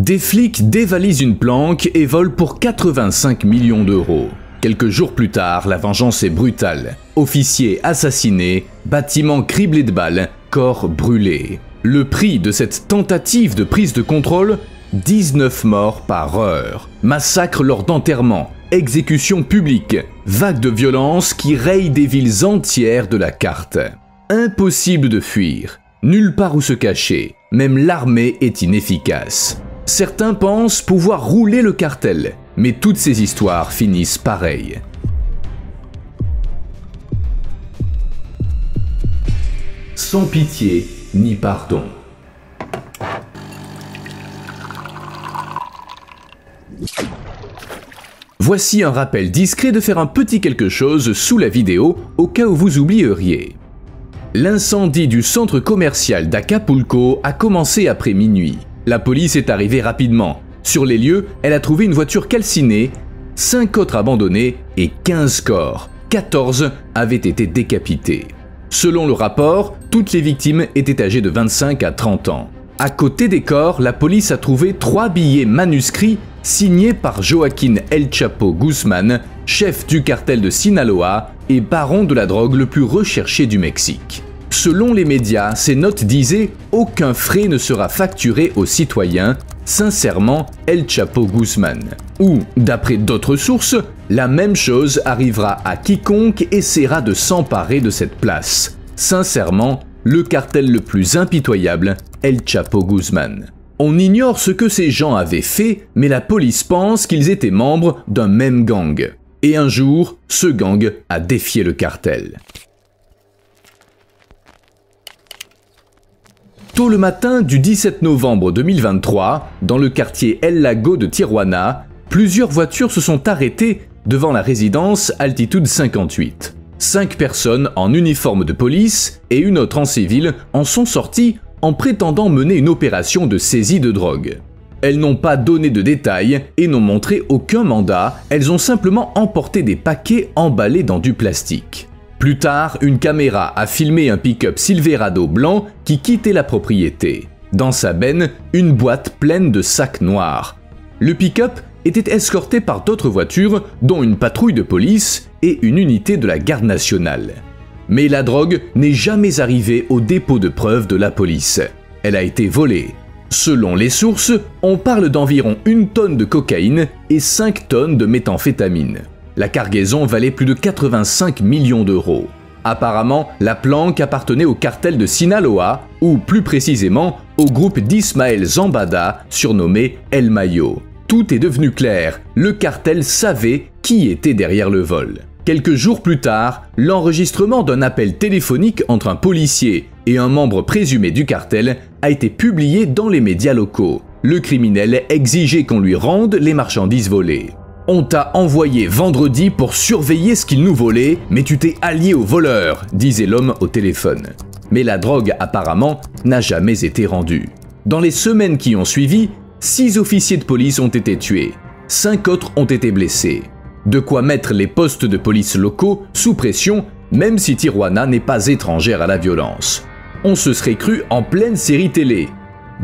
Des flics dévalisent une planque et volent pour 85 millions d'euros. Quelques jours plus tard, la vengeance est brutale. Officiers assassinés, bâtiments criblés de balles, corps brûlés. Le prix de cette tentative de prise de contrôle, 19 morts par heure. Massacre lors d'enterrements, exécutions publiques, vagues de violence qui rayent des villes entières de la carte. Impossible de fuir, nulle part où se cacher, même l'armée est inefficace. Certains pensent pouvoir rouler le cartel, mais toutes ces histoires finissent pareil. Sans pitié ni pardon. Voici un rappel discret de faire un petit quelque chose sous la vidéo au cas où vous oublieriez. L'incendie du centre commercial d'Acapulco a commencé après minuit. La police est arrivée rapidement. Sur les lieux, elle a trouvé une voiture calcinée, 5 autres abandonnées et 15 corps. 14 avaient été décapités. Selon le rapport, toutes les victimes étaient âgées de 25 à 30 ans. À côté des corps, la police a trouvé 3 billets manuscrits signés par Joaquín El Chapo Guzmán, chef du cartel de Sinaloa et baron de la drogue le plus recherché du Mexique. Selon les médias, ces notes disaient « Aucun frais ne sera facturé aux citoyens, sincèrement El Chapo Guzmán ». Ou, d'après d'autres sources, la même chose arrivera à quiconque essaiera de s'emparer de cette place. Sincèrement, le cartel le plus impitoyable, El Chapo Guzmán. On ignore ce que ces gens avaient fait, mais la police pense qu'ils étaient membres d'un même gang. Et un jour, ce gang a défié le cartel. Tôt le matin du 17 novembre 2023, dans le quartier El Lago de Tijuana, plusieurs voitures se sont arrêtées devant la résidence Altitude 58. 5 personnes en uniforme de police et une autre en civil en sont sorties en prétendant mener une opération de saisie de drogue. Elles n'ont pas donné de détails et n'ont montré aucun mandat, elles ont simplement emporté des paquets emballés dans du plastique. Plus tard, une caméra a filmé un pick-up Silverado blanc qui quittait la propriété. Dans sa benne, une boîte pleine de sacs noirs. Le pick-up était escorté par d'autres voitures, dont une patrouille de police et une unité de la garde nationale. Mais la drogue n'est jamais arrivée au dépôt de preuves de la police. Elle a été volée. Selon les sources, on parle d'environ 1 tonne de cocaïne et 5 tonnes de méthamphétamine. La cargaison valait plus de 85 millions d'euros. Apparemment, la planque appartenait au cartel de Sinaloa, ou plus précisément au groupe d'Ismael Zambada, surnommé El Mayo. Tout est devenu clair, le cartel savait qui était derrière le vol. Quelques jours plus tard, l'enregistrement d'un appel téléphonique entre un policier et un membre présumé du cartel a été publié dans les médias locaux. Le criminel exigeait qu'on lui rende les marchandises volées. On t'a envoyé vendredi pour surveiller ce qu'ils nous volaient, mais tu t'es allié aux voleurs, disait l'homme au téléphone. Mais la drogue, apparemment, n'a jamais été rendue. Dans les semaines qui ont suivi, 6 officiers de police ont été tués. 5 autres ont été blessés. De quoi mettre les postes de police locaux sous pression, même si Tijuana n'est pas étrangère à la violence. On se serait cru en pleine série télé.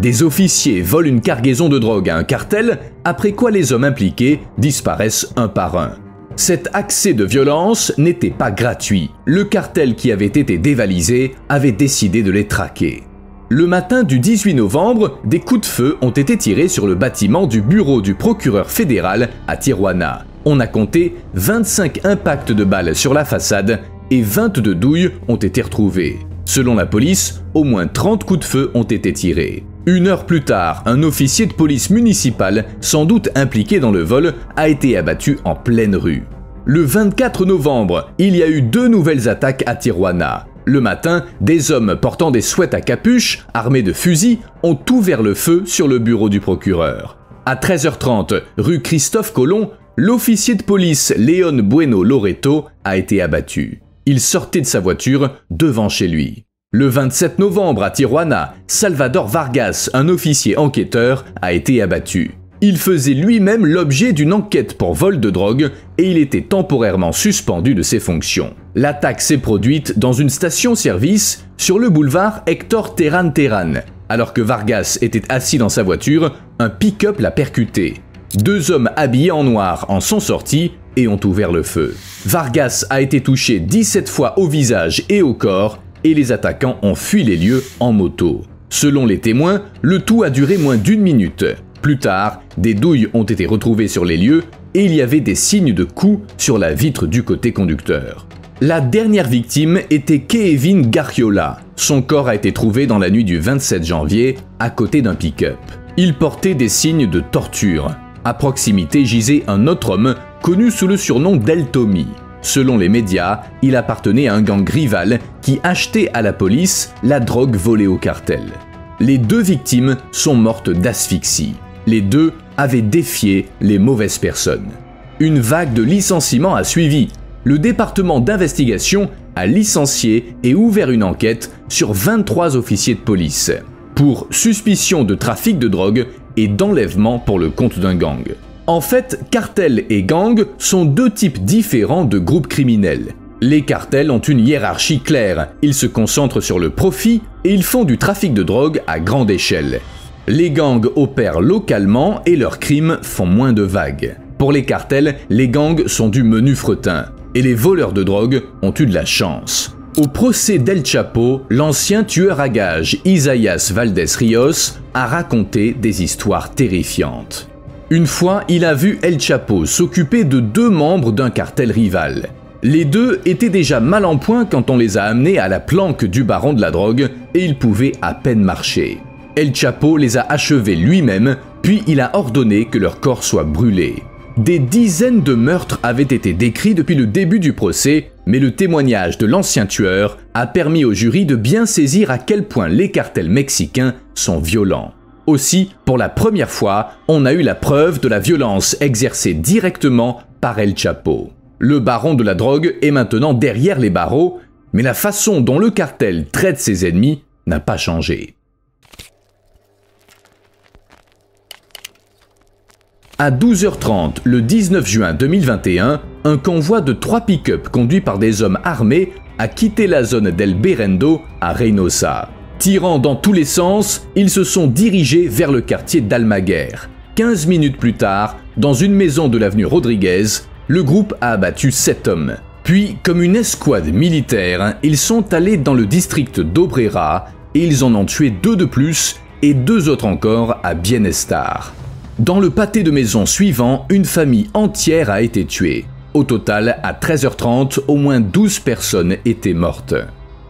Des officiers volent une cargaison de drogue à un cartel, après quoi les hommes impliqués disparaissent un par un. Cet accès de violence n'était pas gratuit. Le cartel qui avait été dévalisé avait décidé de les traquer. Le matin du 18 novembre, des coups de feu ont été tirés sur le bâtiment du bureau du procureur fédéral à Tijuana. On a compté 25 impacts de balles sur la façade et 22 douilles ont été retrouvées. Selon la police, au moins 30 coups de feu ont été tirés. 1 heure plus tard, un officier de police municipale, sans doute impliqué dans le vol, a été abattu en pleine rue. Le 24 novembre, il y a eu 2 nouvelles attaques à Tijuana. Le matin, des hommes portant des sweats à capuche, armés de fusils, ont ouvert le feu sur le bureau du procureur. À 13h30, rue Christophe Colomb, l'officier de police Léon Bueno Loreto a été abattu. Il sortait de sa voiture devant chez lui. Le 27 novembre à Tijuana, Salvador Vargas, un officier enquêteur, a été abattu. Il faisait lui-même l'objet d'une enquête pour vol de drogue et il était temporairement suspendu de ses fonctions. L'attaque s'est produite dans une station-service sur le boulevard Hector Terán Terán. Alors que Vargas était assis dans sa voiture, un pick-up l'a percuté. 2 hommes habillés en noir en sont sortis et ont ouvert le feu. Vargas a été touché 17 fois au visage et au corps et les attaquants ont fui les lieux en moto. Selon les témoins, le tout a duré moins d'1 minute. Plus tard, des douilles ont été retrouvées sur les lieux et il y avait des signes de coups sur la vitre du côté conducteur. La dernière victime était Kevin Garriola. Son corps a été trouvé dans la nuit du 27 janvier à côté d'un pick-up. Il portait des signes de torture. À proximité gisait un autre homme connu sous le surnom d'El Tommy. Selon les médias, il appartenait à un gang rival qui achetait à la police la drogue volée au cartel. Les 2 victimes sont mortes d'asphyxie. Les 2 avaient défié les mauvaises personnes. Une vague de licenciements a suivi. Le département d'investigation a licencié et ouvert une enquête sur 23 officiers de police pour suspicion de trafic de drogue et d'enlèvement pour le compte d'un gang. En fait, cartel et gang sont 2 types différents de groupes criminels. Les cartels ont une hiérarchie claire, ils se concentrent sur le profit et ils font du trafic de drogue à grande échelle. Les gangs opèrent localement et leurs crimes font moins de vagues. Pour les cartels, les gangs sont du menu fretin et les voleurs de drogue ont eu de la chance. Au procès d'El Chapo, l'ancien tueur à gages Isaías Valdés Rios a raconté des histoires terrifiantes. Une fois, il a vu El Chapo s'occuper de 2 membres d'un cartel rival. Les 2 étaient déjà mal en point quand on les a amenés à la planque du baron de la drogue et ils pouvaient à peine marcher. El Chapo les a achevés lui-même, puis il a ordonné que leur corps soit brûlé. Des dizaines de meurtres avaient été décrits depuis le début du procès, mais le témoignage de l'ancien tueur a permis au jury de bien saisir à quel point les cartels mexicains sont violents. Aussi, pour la première fois, on a eu la preuve de la violence exercée directement par El Chapo. Le baron de la drogue est maintenant derrière les barreaux, mais la façon dont le cartel traite ses ennemis n'a pas changé. À 12h30, le 19 juin 2021, un convoi de 3 pick-up conduits par des hommes armés a quitté la zone d'El Berrendo à Reynosa. Tirant dans tous les sens, ils se sont dirigés vers le quartier d'Almaguer. 15 minutes plus tard, dans une maison de l'avenue Rodriguez, le groupe a abattu 7 hommes. Puis, comme une escouade militaire, ils sont allés dans le district d'Obrera et ils en ont tué 2 de plus et 2 autres encore à Bienestar. Dans le pâté de maison suivant, une famille entière a été tuée. Au total, à 13h30, au moins 12 personnes étaient mortes.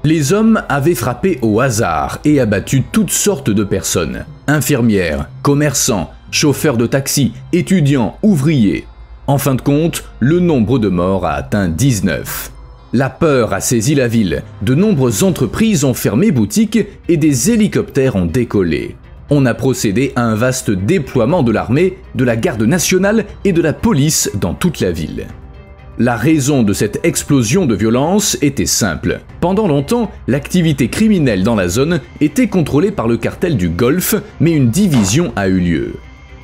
Les hommes avaient frappé au hasard et abattu toutes sortes de personnes. Infirmières, commerçants, chauffeurs de taxi, étudiants, ouvriers. En fin de compte, le nombre de morts a atteint 19. La peur a saisi la ville. De nombreuses entreprises ont fermé boutique et des hélicoptères ont décollé. On a procédé à un vaste déploiement de l'armée, de la garde nationale et de la police dans toute la ville. La raison de cette explosion de violence était simple. Pendant longtemps, l'activité criminelle dans la zone était contrôlée par le cartel du Golfe, mais une division a eu lieu.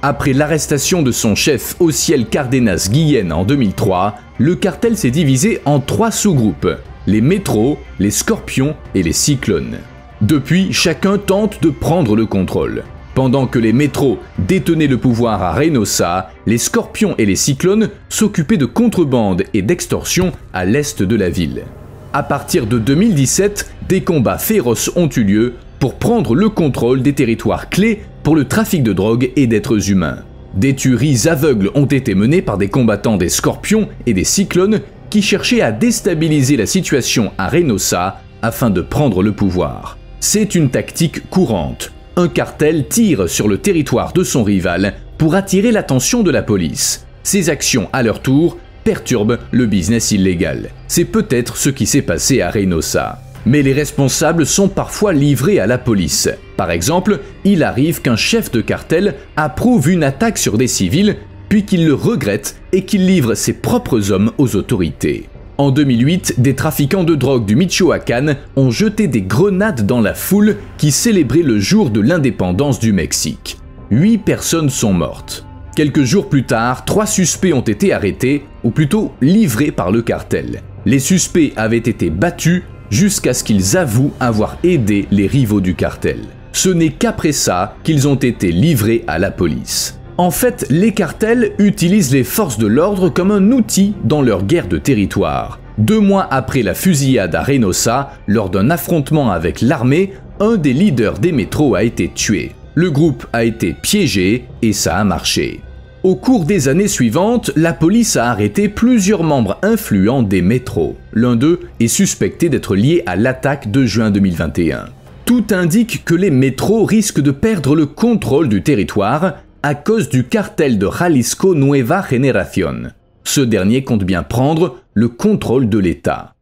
Après l'arrestation de son chef Ociel Cárdenas Guillén en 2003, le cartel s'est divisé en 3 sous-groupes, les Métros, les Scorpions et les Cyclones. Depuis, chacun tente de prendre le contrôle. Pendant que les Métros détenaient le pouvoir à Reynosa, les Scorpions et les Cyclones s'occupaient de contrebande et d'extorsion à l'est de la ville. À partir de 2017, des combats féroces ont eu lieu pour prendre le contrôle des territoires clés pour le trafic de drogue et d'êtres humains. Des tueries aveugles ont été menées par des combattants des Scorpions et des Cyclones qui cherchaient à déstabiliser la situation à Reynosa afin de prendre le pouvoir. C'est une tactique courante. Un cartel tire sur le territoire de son rival pour attirer l'attention de la police. Ces actions, à leur tour, perturbent le business illégal. C'est peut-être ce qui s'est passé à Reynosa. Mais les responsables sont parfois livrés à la police. Par exemple, il arrive qu'un chef de cartel approuve une attaque sur des civils, puis qu'il le regrette et qu'il livre ses propres hommes aux autorités. En 2008, des trafiquants de drogue du Michoacán ont jeté des grenades dans la foule qui célébrait le jour de l'indépendance du Mexique. 8 personnes sont mortes. Quelques jours plus tard, 3 suspects ont été arrêtés, ou plutôt livrés par le cartel. Les suspects avaient été battus jusqu'à ce qu'ils avouent avoir aidé les rivaux du cartel. Ce n'est qu'après ça qu'ils ont été livrés à la police. En fait, les cartels utilisent les forces de l'ordre comme un outil dans leur guerre de territoire. 2 mois après la fusillade à Reynosa, lors d'un affrontement avec l'armée, un des leaders des métros a été tué. Le groupe a été piégé et ça a marché. Au cours des années suivantes, la police a arrêté plusieurs membres influents des métros. L'un d'eux est suspecté d'être lié à l'attaque de juin 2021. Tout indique que les métros risquent de perdre le contrôle du territoire à cause du cartel de Jalisco Nueva Generación. Ce dernier compte bien prendre le contrôle de l'État.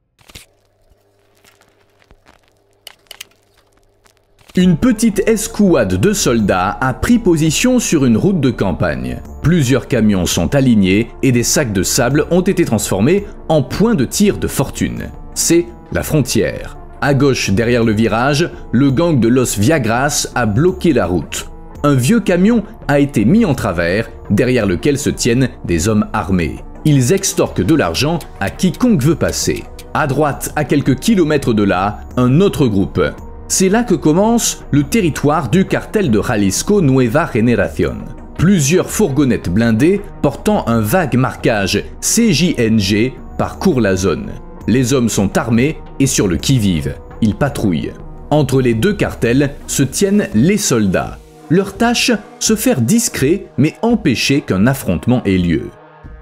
Une petite escouade de soldats a pris position sur une route de campagne. Plusieurs camions sont alignés et des sacs de sable ont été transformés en points de tir de fortune. C'est la frontière. À gauche, derrière le virage, le gang de Los Viagras a bloqué la route. Un vieux camion a été mis en travers, derrière lequel se tiennent des hommes armés. Ils extorquent de l'argent à quiconque veut passer. À droite, à quelques kilomètres de là, un autre groupe. C'est là que commence le territoire du cartel de Jalisco Nueva Generación. Plusieurs fourgonnettes blindées portant un vague marquage CJNG parcourent la zone. Les hommes sont armés et sur le qui-vive. Ils patrouillent. Entre les deux cartels se tiennent les soldats. Leur tâche, se faire discret mais empêcher qu'un affrontement ait lieu.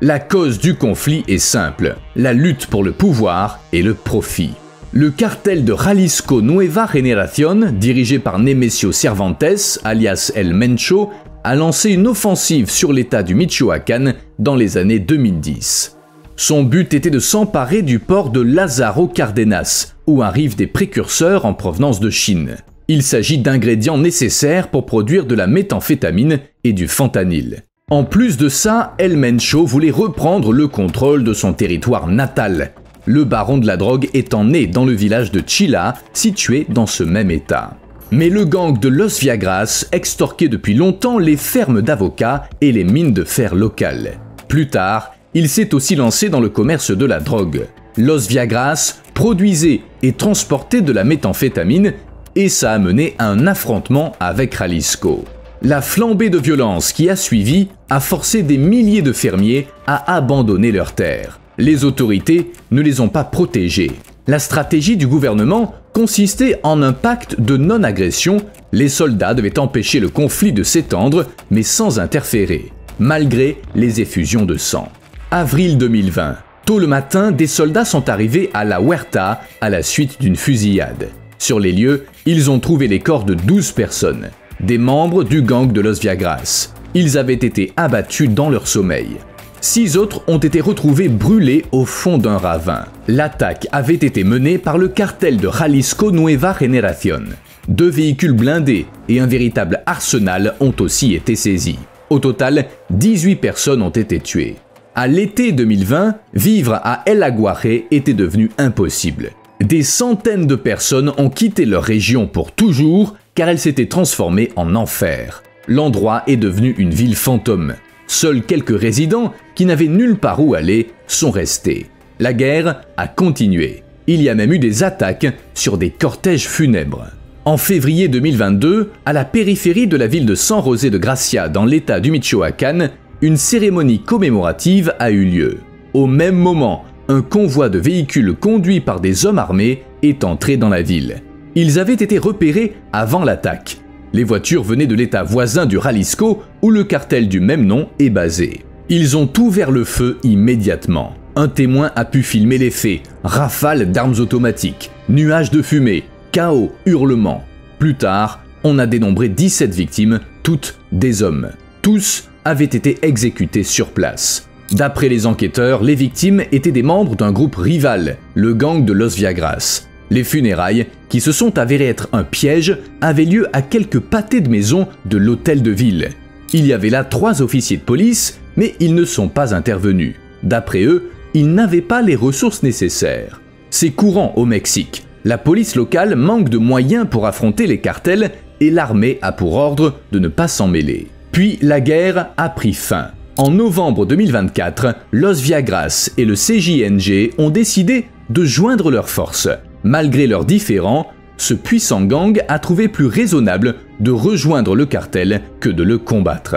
La cause du conflit est simple, la lutte pour le pouvoir et le profit. Le cartel de Jalisco Nueva Generación, dirigé par Nemesio Cervantes, alias El Mencho, a lancé une offensive sur l'État du Michoacán dans les années 2010. Son but était de s'emparer du port de Lázaro Cárdenas, où arrivent des précurseurs en provenance de Chine. Il s'agit d'ingrédients nécessaires pour produire de la méthamphétamine et du fentanyl. En plus de ça, El Mencho voulait reprendre le contrôle de son territoire natal, le baron de la drogue étant né dans le village de Chila, situé dans ce même état. Mais le gang de Los Viagras extorquait depuis longtemps les fermes d'avocats et les mines de fer locales. Plus tard, il s'est aussi lancé dans le commerce de la drogue. Los Viagras produisait et transportait de la méthamphétamine et ça a mené à un affrontement avec Jalisco. La flambée de violence qui a suivi a forcé des milliers de fermiers à abandonner leurs terres. Les autorités ne les ont pas protégés. La stratégie du gouvernement consistait en un pacte de non-agression. Les soldats devaient empêcher le conflit de s'étendre, mais sans interférer, malgré les effusions de sang. Avril 2020. Tôt le matin, des soldats sont arrivés à la Huerta à la suite d'une fusillade. Sur les lieux, ils ont trouvé les corps de 12 personnes, des membres du gang de Los Viagras. Ils avaient été abattus dans leur sommeil. 6 autres ont été retrouvés brûlés au fond d'un ravin. L'attaque avait été menée par le cartel de Jalisco Nueva Generación. 2 véhicules blindés et un véritable arsenal ont aussi été saisis. Au total, 18 personnes ont été tuées. À l'été 2020, vivre à El Aguaje était devenu impossible. Des centaines de personnes ont quitté leur région pour toujours car elle s'était transformée en enfer. L'endroit est devenu une ville fantôme. Seuls quelques résidents, qui n'avaient nulle part où aller, sont restés. La guerre a continué. Il y a même eu des attaques sur des cortèges funèbres. En février 2022, à la périphérie de la ville de San José de Gracia dans l'état du Michoacán, une cérémonie commémorative a eu lieu. Au même moment, un convoi de véhicules conduits par des hommes armés est entré dans la ville. Ils avaient été repérés avant l'attaque. Les voitures venaient de l'état voisin du Jalisco où le cartel du même nom est basé. Ils ont ouvert le feu immédiatement. Un témoin a pu filmer les faits, rafales d'armes automatiques, nuages de fumée, chaos, hurlements. Plus tard, on a dénombré 17 victimes, toutes des hommes. Tous avaient été exécutés sur place. D'après les enquêteurs, les victimes étaient des membres d'un groupe rival, le gang de Los Viagras. Les funérailles, qui se sont avérées être un piège, avaient lieu à quelques pâtés de maison de l'hôtel de ville. Il y avait là 3 officiers de police, mais ils ne sont pas intervenus. D'après eux, ils n'avaient pas les ressources nécessaires. C'est courant au Mexique. La police locale manque de moyens pour affronter les cartels et l'armée a pour ordre de ne pas s'en mêler. Puis la guerre a pris fin. En novembre 2024, Los Viagras et le CJNG ont décidé de joindre leurs forces. Malgré leurs différends, ce puissant gang a trouvé plus raisonnable de rejoindre le cartel que de le combattre.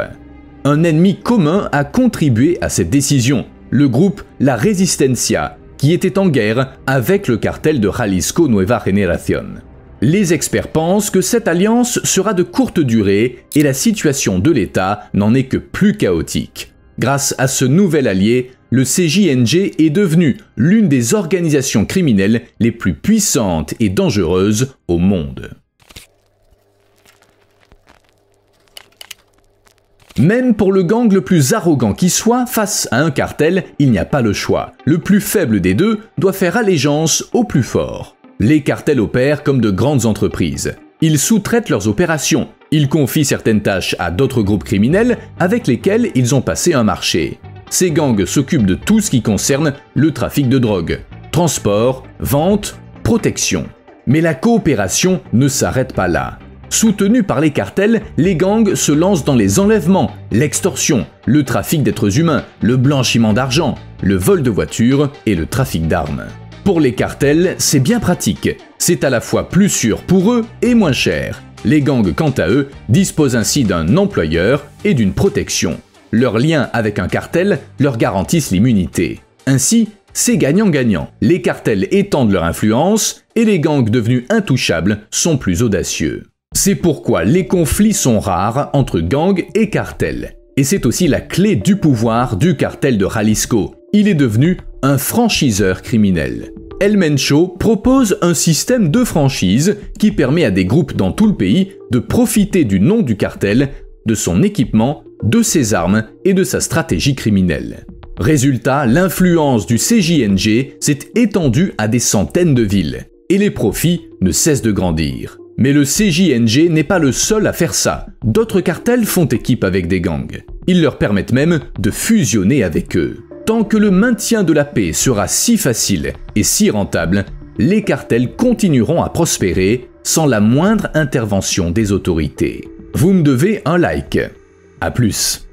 Un ennemi commun a contribué à cette décision, le groupe La Resistencia, qui était en guerre avec le cartel de Jalisco Nueva Generación. Les experts pensent que cette alliance sera de courte durée et la situation de l'État n'en est que plus chaotique. Grâce à ce nouvel allié, le CJNG est devenu l'une des organisations criminelles les plus puissantes et dangereuses au monde. Même pour le gang le plus arrogant qui soit, face à un cartel, il n'y a pas le choix. Le plus faible des deux doit faire allégeance au plus fort. Les cartels opèrent comme de grandes entreprises. Ils sous-traitent leurs opérations. Ils confient certaines tâches à d'autres groupes criminels avec lesquels ils ont passé un marché. Ces gangs s'occupent de tout ce qui concerne le trafic de drogue, transport, vente, protection. Mais la coopération ne s'arrête pas là. Soutenus par les cartels, les gangs se lancent dans les enlèvements, l'extorsion, le trafic d'êtres humains, le blanchiment d'argent, le vol de voitures et le trafic d'armes. Pour les cartels, c'est bien pratique. C'est à la fois plus sûr pour eux et moins cher. Les gangs, quant à eux, disposent ainsi d'un employeur et d'une protection. Leurs liens avec un cartel leur garantissent l'immunité. Ainsi, c'est gagnant-gagnant. Les cartels étendent leur influence et les gangs devenus intouchables sont plus audacieux. C'est pourquoi les conflits sont rares entre gangs et cartels. Et c'est aussi la clé du pouvoir du cartel de Jalisco. Il est devenu un franchiseur criminel. El Mencho propose un système de franchise qui permet à des groupes dans tout le pays de profiter du nom du cartel, de son équipement, de ses armes et de sa stratégie criminelle. Résultat, l'influence du CJNG s'est étendue à des centaines de villes et les profits ne cessent de grandir. Mais le CJNG n'est pas le seul à faire ça. D'autres cartels font équipe avec des gangs. Ils leur permettent même de fusionner avec eux. Tant que le maintien de la paix sera si facile et si rentable, les cartels continueront à prospérer sans la moindre intervention des autorités. Vous me devez un like. À plus.